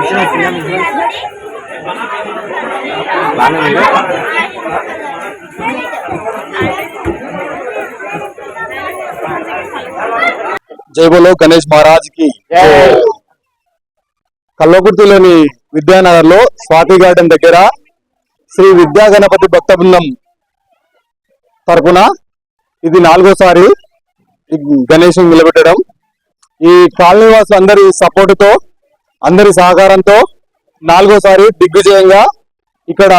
जय बोलो गणेश महाराज की కల్వకుర్తిలోని విద్యానగర్ లో స్వాతి గార్డెన్ దగ్గర శ్రీ విద్యా గణపతి భక్త బృందం తరపున ఇది 4వసారి గణేశుని నిలబెట్టడం. ఈ కాలనీ వాసులు అందరి సపోర్ట్ తో అందరి సహకారంతో 4వసారి దిగ్విజయంగా ఇక్కడ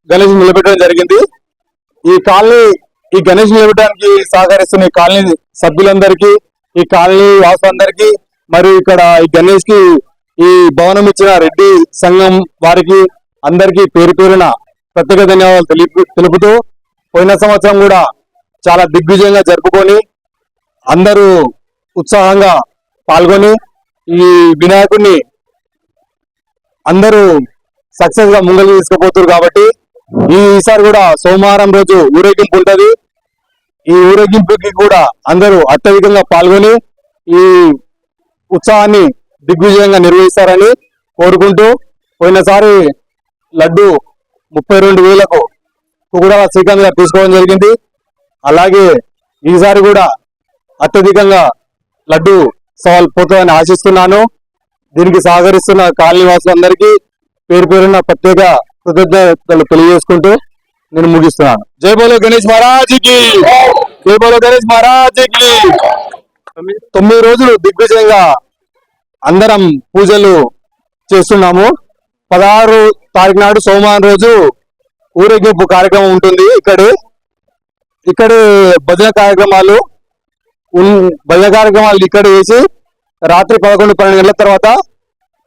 గణేశుని నిలబెట్టడం జరిగింది. ఈ గణేశుని నిలబెట్టడానికి సహకరిస్తున్న ఈ కాలనీ సభ్యులందరికీ, ఈ కాలనీ వాసులందరికీ, మరియు ఇక్కడ ఈ గణేష్ కి ఈ భవనం ఇచ్చిన రెడ్డి సంఘం వారికి అందరికీ పేరు పేరున ప్రత్యేక ధన్యవాదాలు తెలుపుతూ పోయిన సంవత్సరం కూడా చాలా దిగ్విజయంగా జరుపుకొని అందరూ ఉత్సాహంగా పాల్గొని ఈ వినాయకుడిని అందరూ సక్సెస్ గా ముంగలు తీసుకుపోతారు. కాబట్టి ఈసారి కూడా సోమవారం రోజు ఊరేగింపు ఉంటది. ఈ ఊరేగింపుకి కూడా అందరూ అత్యధికంగా పాల్గొని ఈ ఉత్సవాన్ని దిగ్విజయంగా నిర్వహిస్తారని కోరుకుంటూ, పోయినసారి లడ్డు 32,000కు కుకుడాల శ్రీకాంత్ గారు తీసుకోవడం జరిగింది. అలాగే ఈసారి కూడా అత్యధికంగా లడ్డు సవాల్ పోతుందని ఆశిస్తున్నాను. దీనికి సహకరిస్తున్న కాలనీ వాసులందరికీ పేరు పేరున ప్రత్యేక కృతజ్ఞతలు తెలియజేసుకుంటూ నేను ముగిస్తున్నాను. జై బోలో గణేష్ మహారాజ్కి, జై బోలో గణేష్ మహారాజ్కి. 9 రోజులు దిగ్విజయంగా అందరం పూజలు చేస్తున్నాము. 16 తారీఖు నాడు సోమవారం రోజు ఊరేగింపు కార్యక్రమం ఉంటుంది. ఇక్కడే భజన కార్యక్రమాలు ఇక్కడ వేసి రాత్రి 11-12 గంటల తర్వాత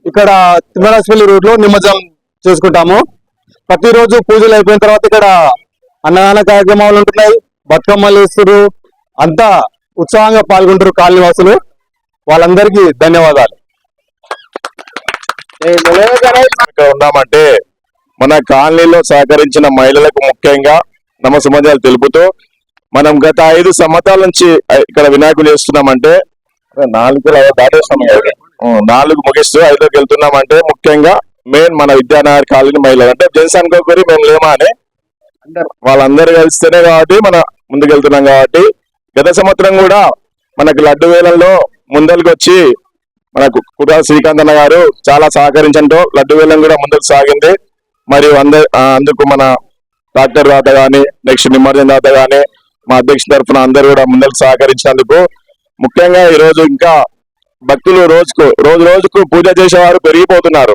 ఇక్కడ తిమ్మరాజపల్లి రోడ్ లో నిమజ్జనం చేసుకుంటాము. ప్రతిరోజు పూజలు అయిపోయిన తర్వాత ఇక్కడ అన్నదాన కార్యక్రమాలు ఉంటున్నాయి, బతుకమ్మలు వేస్తారు, అంతా ఉత్సాహంగా పాల్గొంటారు కాలనీ వాసులు. వాళ్ళందరికీ ధన్యవాదాలు. ఉన్నామంటే మన కాలనీలో సహకరించిన మహిళలకు ముఖ్యంగా నమస్సుమంజలు తెలుపుతూ, మనం గత 5 సంవత్సరాల నుంచి ఇక్కడ వినాయకులు చేస్తున్నామంటే 4 ముగిస్తూ 5లోకి వెళ్తున్నామంటే ముఖ్యంగా మెయిన్ మన విద్యానగర్ కాలనీ మహిళలు అంటే జెంట్స్ అనుకోకరి మేము లేమా అని వాళ్ళందరూ కలిస్తేనే కాబట్టి మన ముందుకెళ్తున్నాం. కాబట్టి గత సంవత్సరం కూడా మనకు లడ్డు వేలంలో ముందరికి వచ్చి మనకు కుకుడాల శ్రీకాంత్ అన్న గారు చాలా సహకరించడంతో లడ్డు వేలం కూడా ముందుకు సాగింది. మరియు అందుకు మన డాక్టర్ దాత గాని, నెక్స్ట్ నిమ్మర్జన్ దాత గాని, మా అధ్యక్ష తరఫున అందరూ కూడా ముందుకు సహకరించినందుకు, ముఖ్యంగా ఈ రోజు ఇంకా భక్తులు రోజుకు పూజ చేసేవారు పెరిగిపోతున్నారు.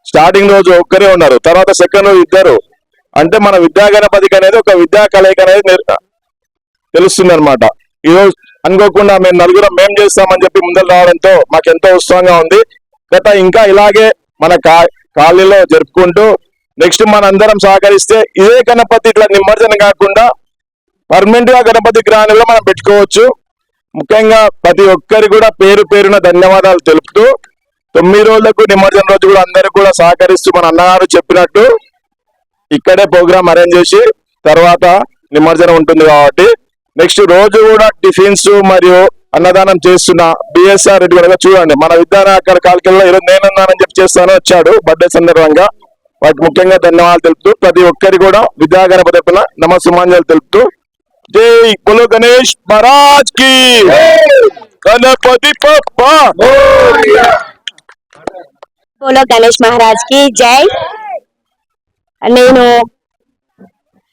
స్టార్టింగ్ రోజు ఒక్కరే ఉన్నారు, తర్వాత సెకండ్ రోజు 2. అంటే మన విద్యా గణపతికి అనేది ఒక విద్యా కలయిక అనేది తెలుస్తుంది అనమాట. ఈ రోజు అనుకోకుండా మేము 4 మేము చేస్తామని చెప్పి ముందరు రావడంతో మాకు ఎంతో ఉత్సాహంగా ఉంది. ఇంకా ఇలాగే మన కాలనీలో జరుపుకుంటూ నెక్స్ట్ మనందరం సహకరిస్తే ఇదే గణపతి ఇట్లా నిమజ్జనం కాకుండా పర్మనెంట్ గా గణపతి గ్రహణంలో మనం పెట్టుకోవచ్చు. ముఖ్యంగా ప్రతి ఒక్కరి కూడా పేరు పేరున ధన్యవాదాలు తెలుపుతూ 9 రోజులకు నిమజ్జనం రోజు కూడా అందరూ కూడా సహకరిస్తూ మన అన్నగారు చెప్పినట్టు ఇక్కడే ప్రోగ్రామ్ అరేంజ్ చేసి తర్వాత నిమజ్జనం ఉంటుంది. కాబట్టి నెక్స్ట్ రోజు కూడా టిఫిన్స్ మరియు అన్నదానం చేస్తున్న బిఎస్ఆర్ రెడ్డి కూడా చూడండి, మన విద్యానగర్ కాలకెళ్ళలో ఈరోజు నేనున్నానని చెప్పి చేస్తాను వచ్చాడు బర్త్డే సందర్భంగా. వాటికి ముఖ్యంగా ధన్యవాదాలు తెలుపుతూ ప్రతి ఒక్కరి కూడా విద్యా గణపతి తరపున నమస్సుమాంజలు తెలుపుతూ జై బోలో గణేష్ మహారాజ్ కి, గణపతి బప్పా బోలో గణేష్ మహారాజ్ కి జై. నేను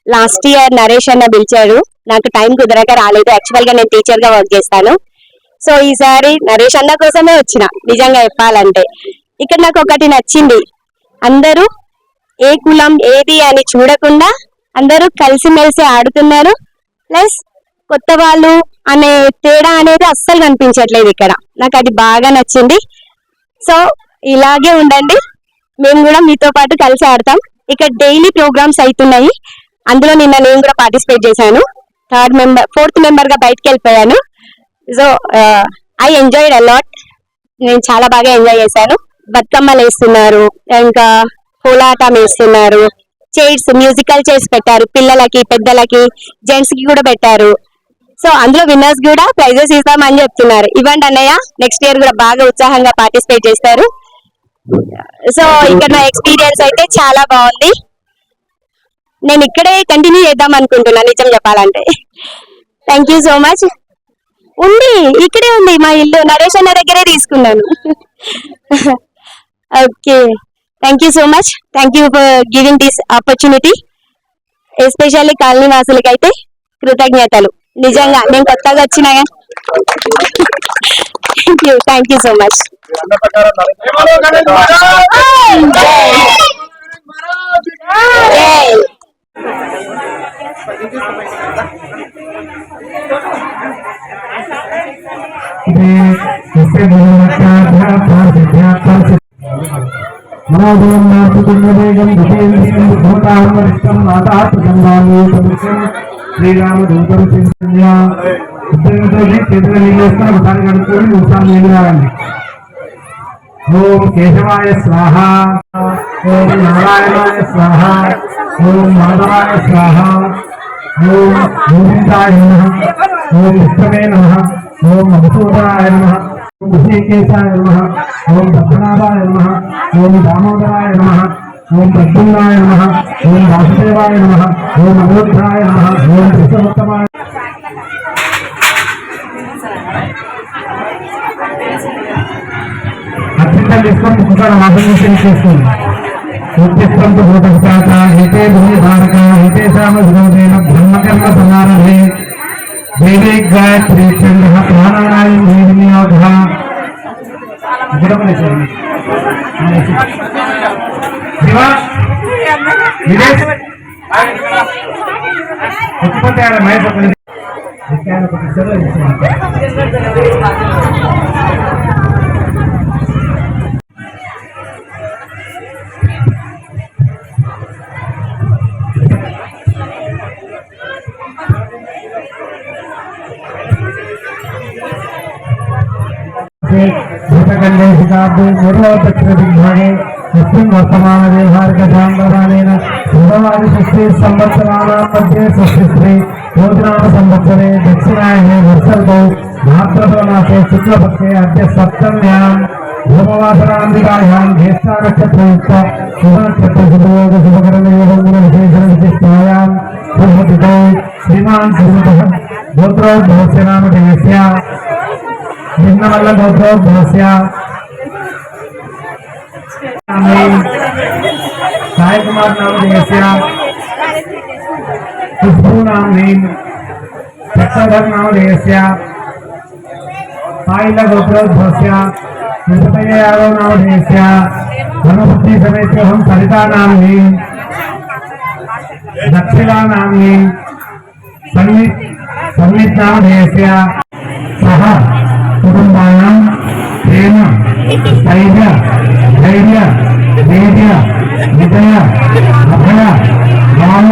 లాస్ట్ ఇయర్ నరేష్ అన్న పిలిచాడు, నాకు టైం కుదరక రాలేదు. యాక్చువల్ గా నేను టీచర్ గా వర్క్ చేస్తాను. సో ఈసారి నరేష్ అన్న కోసమే వచ్చిన. నిజంగా చెప్పాలంటే ఇక్కడ నాకు ఒకటి నచ్చింది, అందరూ ఏ కులం ఏది అని చూడకుండా అందరూ కలిసిమెలిసి ఆడుతున్నారు. ప్లస్ కొత్త వాళ్ళు అనే తేడా అనేది అస్సలు కనిపించట్లేదు ఇక్కడ. నాకు అది బాగా నచ్చింది. సో ఇలాగే ఉండండి, మేము కూడా మీతో పాటు కలిసి ఆడతాం. ఇక్కడ డైలీ ప్రోగ్రామ్స్ అవుతున్నాయి. అందులో నిన్న నేను కూడా పార్టిసిపేట్ చేశాను. 4th మెంబర్ గా బయటకు వెళ్ళిపోయాను. So I enjoyed a lot. నేను చాలా బాగా ఎంజాయ్ చేశాను. బతుకమ్మలు వేస్తున్నారు, ఇంకా కోలాటం వేస్తున్నారు, చైర్స్ మ్యూజికల్ చైర్స్ పెట్టారు, పిల్లలకి పెద్దలకి జెంట్స్ కి కూడా పెట్టారు. సో అందులో విన్నర్స్ కూడా ప్రైజెస్ ఇస్తామని చెప్తున్నారు. ఇవ్వండి అన్నయ్య, నెక్స్ట్ ఇయర్ కూడా బాగా ఉత్సాహంగా పార్టిసిపేట్ చేస్తారు. సో ఇక్కడ నా ఎక్స్పీరియన్స్ అయితే చాలా బాగుంది. నేను ఇక్కడే కంటిన్యూ చేద్దాం అనుకుంటున్నా నిజం చెప్పాలంటే. Thank you so much. ఉంది ఇక్కడే ఉంది మా ఇల్లు, నరేష్ అన్న దగ్గరే తీసుకున్నాను. Okay, thank you so much. Thank you for giving this opportunity. Especially colony వాసులకి అయితే కృతజ్ఞతలు. నిజంగా నేను కొత్తగా వచ్చినా. Thank you so much. శ్రీరామదూతరు చేతులు నీళ్ళేసుకొని ఒకసారి కడుక్కొని ఒకసారి నీళ్ళు రావండి. ఓం కేశవాయ స్వాహ, ఓం నారాయణాయ స్వాహ, ఓం మాధవాయ స్వాహ, ఓం గోవిందాయ నమః, ఓం విష్ణవే నమః, ఓం మధుసూదనాయ నమః, ఓం ఋషికేశాయ నమః, ఓం పద్మనాభాయ నమః, ఓం దామోదరాయ నమః, ఓం ప్రద్యుమ్నాయ నమః, ఓం వాసుదేవాయ నమః, ఓం అనిరుద్ధాయ నమః, ఓం కృష్ణోత్తమాయ. అత్యంత తీసుకొని ఒకసారి ఆసనం చేసుకోండి. ఉత్తిష్టంతు భూతశాఖ హితే భూమి భారక హితేశామ విరోధేన బ్రహ్మకర్మ సమారభే దేవీ గాయత్రీ చంద్ర ప్రాణాయామ వినియోగ. ఉత్పత్తి ఆడ మైపక్కన भूतकण्डेशिकाब्दे पूर्वोत्तरदिग्भागे अस्मिन् वर्तमानव्यवहारिकशाम्बरानेन पूर्ववादिषष्ठी संवत्सराणां मध्ये षष्ठीश्री योजनाम संवत्सरे दक्षिणायने वर्षर्तौ भाद्रपदमासे शुक्लपक्षे अद्य सप्तम्यां भूमवासरान्तिकायां ज्येष्ठानक्षत्रयुक्त शुभनक्षत्रशुभयोग शुभकरणयोगविशेषणविशिष्टायां शुभतिथौ श्रीमान् श्रीमतः गोत्रोद्भवस्य नामधेयस्य भिन्नवल्ल गोत्रोद्भवस्य साई कुमार नामधेयस्य खुशबू नाम्नीं चक्रधर नामधेयस्य साईल गोत्रोद्भवस्य तिरुपति यादव नामधेयस्य धर्मपत्नी समेत हम सरिता नाम्नीं दक्षिणा नाम्नीं संगीत नामधेयस्य सह कुटुंबानां प्रेम स्थैर्य धैर्य वीर्य विजय अभय ज्ञान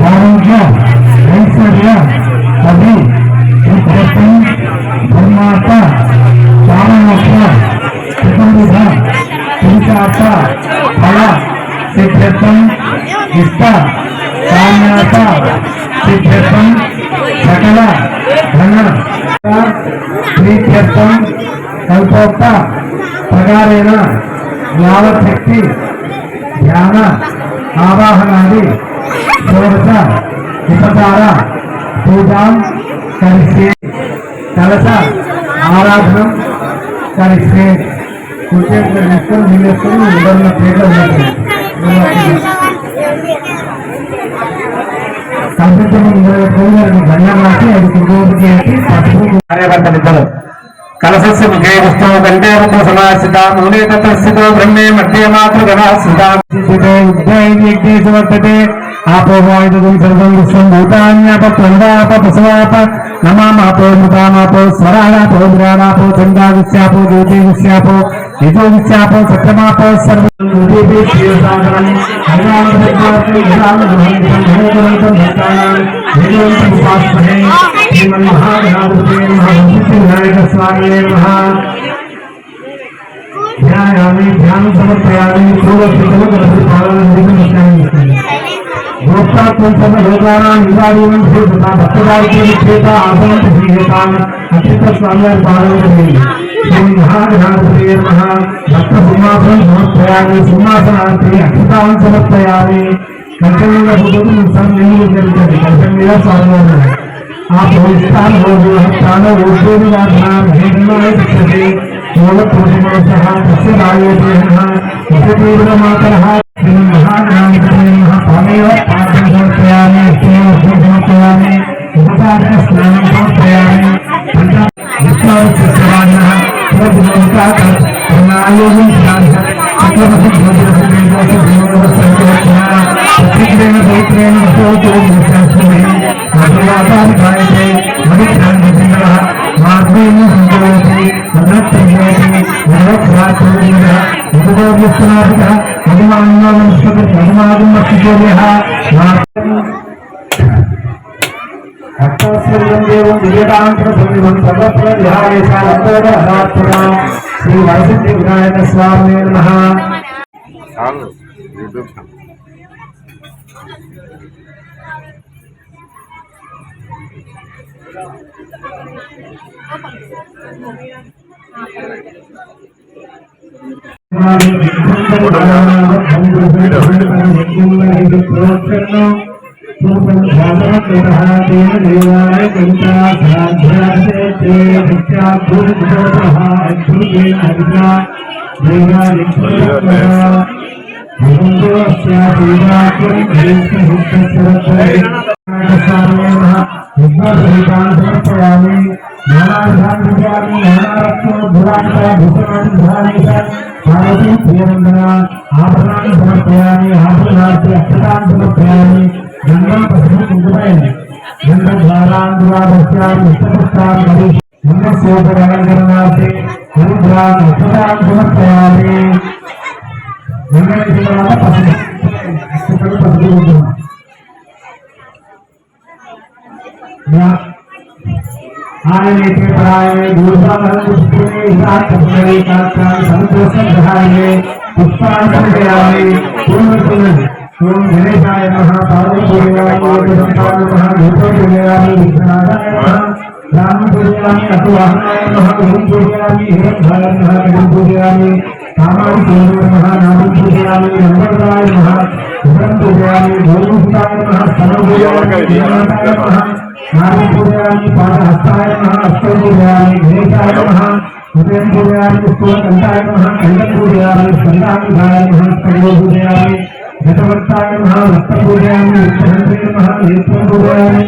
आरोग्य ऐश्वर्य अभि उत्पत्ति धर्मार्थ काममोक्ष चतुर्विध पुरुषार्थ फल सिद्ध्यर्थम इष्ट काम्यार्थ सिद्ध्यर्थम सकल धन प्रीत्यर्थम कल्पोक्त प्रकारेण यावत् शक्ति ध्यान आवाहनादि षोडश उपचार पूजां करिष्ये कलश आराधनं करिष्ये. कलशस्य मुखे पुष्पो कंठे मुखो समाश्रिता मूले तत्र स्थितो ब्रह्मे मध्ये मातृगणः स्थिता उद्यायज्ञेषु वर्तते आपो वायुदुं सर्वं विश्वं भूतान्यापस्वन्दापपशवाप नमामापो मृतामापो स्वराणापो विराणापो चन्दाविश्यापो ज्योतिविश्यापो यजोविश्यापो सत्यमापो सर्वं ध्यायामि ध्यान समर्पयामि भोक्तात्मलोकानां निवारणं तथा भक्तदायित्वेता आसनं श्रीहेतान् अच्युतस्वामिवारि पादं श्री महागणाधिपतये नमः भक्तसिंहासनं समर्पयामि. సమర్పయామి సింహాసనానికి అక్షతాన్ని సమర్పయామి కంచె మీద నీళ్ళు జరుగుతుంది కంచె మీద స్వామి ఆ పవిత్రాన్ని రోజు హస్తాను ఊర్జోది మూలపురుషమోషః తస్య రాయేతేన ఉపపూర్ణమాతరః మహాగణాధిపతయః పాదయోః పాదం సమర్పయామి సమర్పయామి ఉపచారణ స్నానం సమర్పయామి విష్ణువస్త్రవాణః పూర్వముఖాః ప్రణాయోగం శ్రాద్ధ చక్రవర్తి భోజనసేన పవిత్రేణ సోతోమి అభివాదాన్ని గాయతే మణిగ్రంథ మార్గేణ సంభవతి అన్నత్రయోతి భగవద్భాతోదిన ఉపదోగ్యస్నాదిక మహిమాన్యోన్స్పతి మహిమాగుమక్షితోర్యః భక్తస్వయం దేవం దివ్యతాంత్ర సంగమం సర్వత్ర ధ్యాయేశాలంతోద అదాత్మనా శ్రీ వరసిద్ధి వినాయక స్వామి నమః. ఆభరణాన్ని సమర్పయామి ఆభరణార్థి అక్షతాన్ని సమర్పయామి గంధం పసుపు కుంకుమయండి గంధ ద్వారాంధ్రాభస్యాన్ని ఇష్టపుష్టాన్ని గంధస్యోపరంగరణార్థి హరిద్రాన్ని అక్షతాన్ని సమర్పయామి గంధం తర్వాత పసుపు పసుపు కుంకుమ ఆయనైతే పరాయణ సంతోషాన్ని పుష్పాంతయామి ఓం గణేశాయ నమః పార్వతీదేవాయ రామపూజయామి అటువాహనాయ నమః ఓం పూజయామి హిరణ్యాయ నమః గణం పూజయామి కామాయ నమః నామం పూజయామి నంబరాయ నమః ఉగ్రం పూజయామి గోముఖాయ నమః స్తనం పూజయామి నమః నామం పూజయామి పాదహస్తాయ నమః హస్తం పూజయామి గణేశాయ నమః ఉదయం పూజయామి పుష్పకంఠాయ నమః కంఠం పూజయామి స్కంధాయ నమః స్కంధో పూజయామి గతవర్తాయ నమః రక్తం పూజయామి విష్ణుహంసే నమః నేత్రం పూజయామి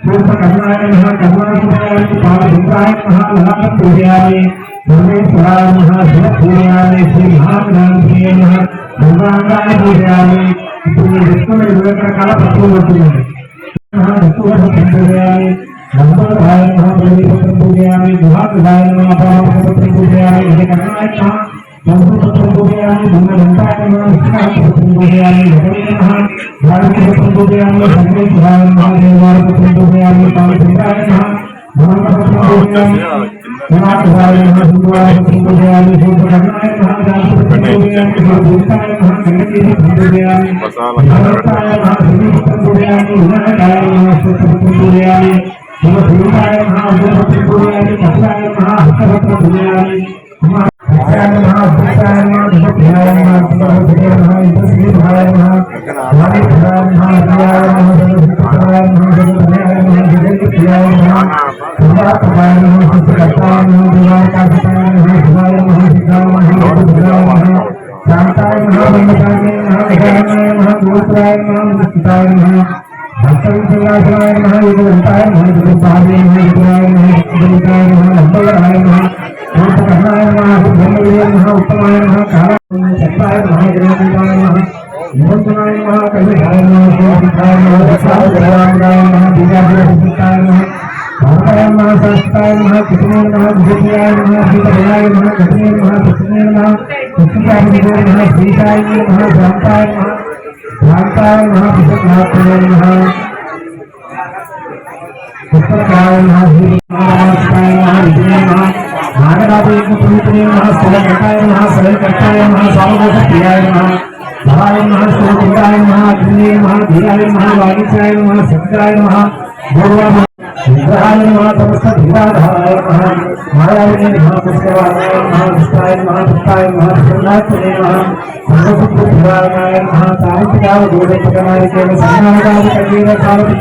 పూర్వకర్ణాయ నమః కర్ణాయ పూజయామి పాదభద్రాయ నమః లలాటం పూజయామి సర్వేశ్వరాయ నమః శివ పూజయామి శ్రీ మహాగణాధిపతయే నమః సర్వాంగాయ పూజయామి. ఇప్పుడు మీ విష్ణువుని 20 రకాల పత్రులు పడుతున్నాయి. పూజయామి నంబరాయ నమః ప్రదీపత్రం పూజయామి గుహాకృతాయ నమః పావనపత్రం పూజయామి గజకర్ణాయ నమః సంస్కృతం పూజయామి బంధనంతాయ నమః విష్ణుపత్రం పూజయామి గణపతి నమః భారతపత్రం పూజయామి సర్వేశ్వరాయ నమః దేవారపత్రం పూజయామి పావనపత్రాయ నమః భగవంతపత్రం పూజయామి గుహాకృతాయ నమః సింధువారపత్రం పూజయామి పూర్వకర్ణాయ నమః జాతపత్రం పూజయామి భూతాయ నమః గణపతిపత్రం పూజయామి భగవంతాయ నమః శ్రీపత్రం పూజయామి వినాయకాయ నమః స్తోత్రపత్రం పూజయామి శివభూతాయ నమః ఉగ్రపత్రం పూజయామి కపిలాయ నమః హస్తపత్రం పూజయామి భక్తాయ నమః భక్తాయ నమః భక్తాయ నమః భక్తాయ నమః ఇంద్రశ్రీభాయ నమః వాణీభాయ నమః ప్రియాయ నమః సర్వభక్తాయ నమః సర్వప్రియాయ నమః జగత్ప్రియాయ నమః సర్వాత్మకాయ నమః సత్యకర్తాయ నమః దివాకాశితాయ నమః శివాయ నమః సిద్ధాయ నమః బుద్ధాయ నమః శాంతాయ నమః బ్రహ్మచారిణే నమః వికారాయ నమః గోత్రాయ నమః నిశ్చితాయ నమః భక్తవిశ్వాసాయ నమః యుగవంతాయ నమః జగత్పాదే నమః యుగాయ నమః జగతాయ నమః నంబరాయ నమః పూర్వకర్ణాయ నమః బ్రహ్మవిదే నమః ఉత్తమాయ నమః కాలాయ చక్రాయ నమః జగన్నాథాయ నమః నిబంధనాయ నమః కవిధాయ నమః శివసిద్ధాయ నమః దక్షాయ నమః బీజాభిషిక్తాయ నమః భారతాయ నమః శాస్త్రాయ నమః కృష్ణాయ నమః విజయాయ నమః శ్రీపదయాయ నమః కృష్ణాయ నమః కృష్ణాయ నమః కృష్ణాయ నమః శ్రీశాయ నమః శాంతాయ నమః శాంతాయ నమః విశ్వనాథాయ నమః పుస్తకాయ నమః శ్రీనారాయణాయ నమః విజయాయ నమః నాగరాజాయ నమః స్థలకర్తాయ నమః స్థలకర్తాయ నమః సామవేదప్రియాయ నమః సహాయ నమః స్థలకర్తాయ నమః అగ్నియ నమః ధీరాయ నమః వాగీశాయ నమః సత్యాయ నమః గౌరవ విగ్రహాయ నమః సమస్త ధీరాధారాయ నమః మాయావినే నమః పుష్కరాయ నమః విష్ణాయ నమః పుష్టాయ నమః ప్రసన్నాయ నమః శివాయ నమః సాహిత్యాల గోవిందనాయకేన సన్నాగాది కవీర సారథి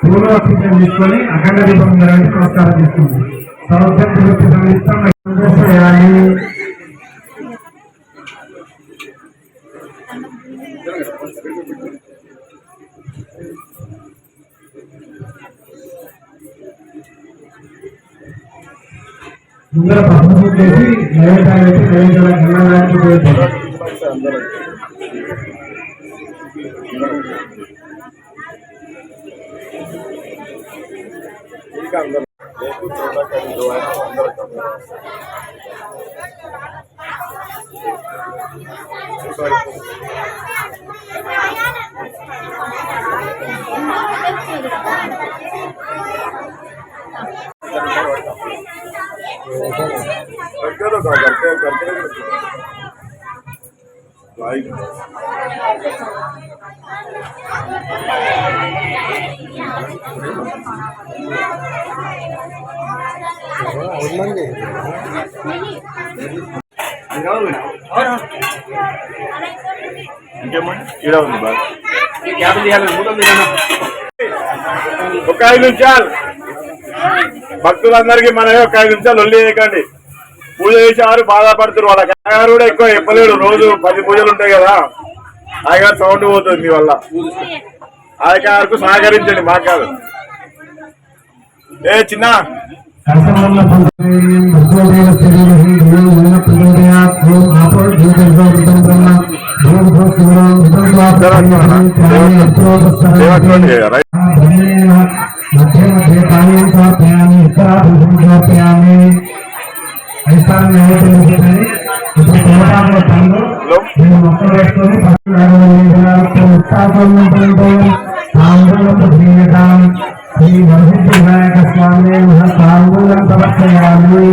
పూర్వక్షితం తీసుకొని అఖండ దీపం నమస్కారం చేస్తుంది. సౌఖ్యం చేయాలి. ముందర పసుపు చేసి నైవేద్యాలు పెట్టి నైవేద్యాలకు ఒక 5 నిమిషాలు భక్తులందరికీ మనమే ఒక 5 నిమిషాలు ఒల్లి చేయకండి. పూజ చేసేవారు బాధపడుతున్నారు. వాళ్ళ అయ్యగారు కూడా ఎక్కువ చెప్పలేడు. రోజు 10 పూజలు ఉంటాయి కదా, అయ్యగారు సౌండ్ పోతుంది మీ వల్ల. అయ్యగారికి సహకరించండి, మాకు కాదు. ఏ చిన్న శ్రీ వరసిద్ధి వినాయక స్వామి తాంబూలం సమర్పయామి.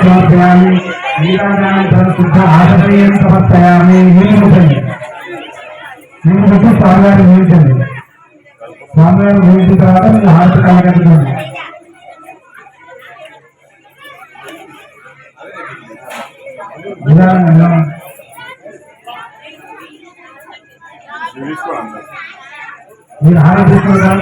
సమర్పయామి. స్వామివారి నిలిచండి. స్వామివారి నిలిచిన తర్వాత మీరు హారతి కలగండి. మీరు హారతి తీసుకున్న తర్వాత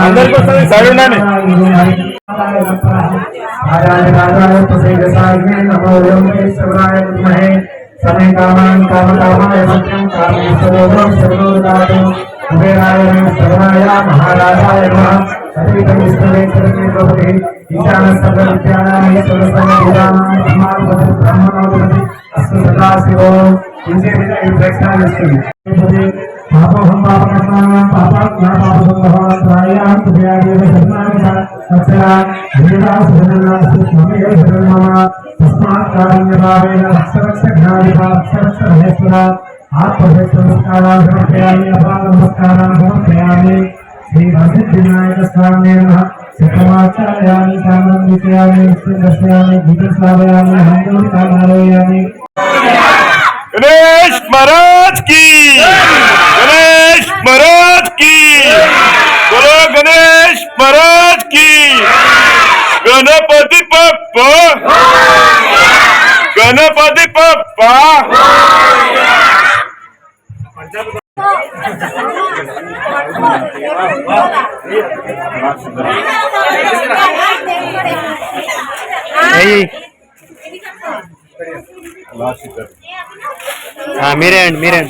అందరికి వస్తుంది. సైడ్ ఉండండి. समय कामान काम कामाय सत्यं कामेश्वरो सर्वोदातो कुबेराय सर्वाय महाराजाय नमः. सतीतं विष्णुवेश्वरके भवति ईशानः सर्वविद्यानां सर्वसंविधानां समापति ब्रह्मणोपति अस्तु सदाशिवो. इनसे भी एक प्रश्न है पापोहं पापकर्माणां पापात्मा पापसंभवान् त्रायान् तुभ्यादेव शरणागता तस्य वेदासुरनास्तु स्वमेव शरणमम. तस्मात् कारुण्यभावेन रक्षरक्षघ्नादिपाक्षरक्षरहेश्वरा आत्मभक्तनमस्कारान् समर्पयामि. अपारनमस्कारान् समर्पयामि. श्री वरसिद्धिविनायक स्वामिने नमः. శతమాచార్యామి కామం విషయామి దర్శయామి గీతస్లాభయామి హంగం కామారయామి गणेश महाराज की गणेश महाराज की बोलो गणेश महाराज की गणपति बप्पा गणपति बप्पा మీరే మీరే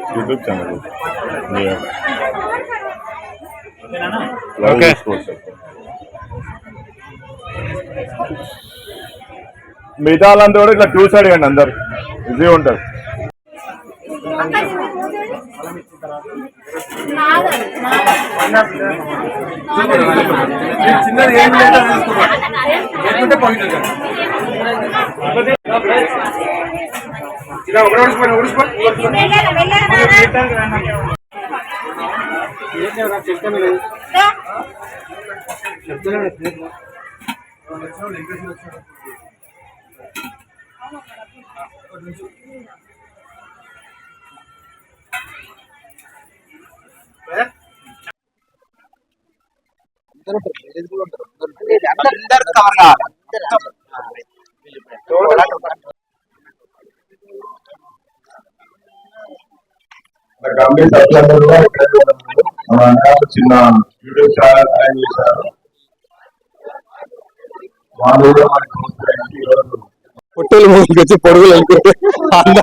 यूट्यूब चैनल ఓకే మిగతా వాళ్ళంతా కూడా ఇట్లా చూసి అడగండి అందరు ఈజీ ఉంటుంది గంభీర్ సభ్యులందరూ కూడా ఇక్కడే ఉన్నారు. మన అన్నగారు చిన్న యూట్యూబ్ ఛానల్ తయారు చేశారు. వాళ్ళు కూడా మనకి ఈరోజు పొట్టెలు వచ్చి పొడుగులు అనుకుంటే అందరూ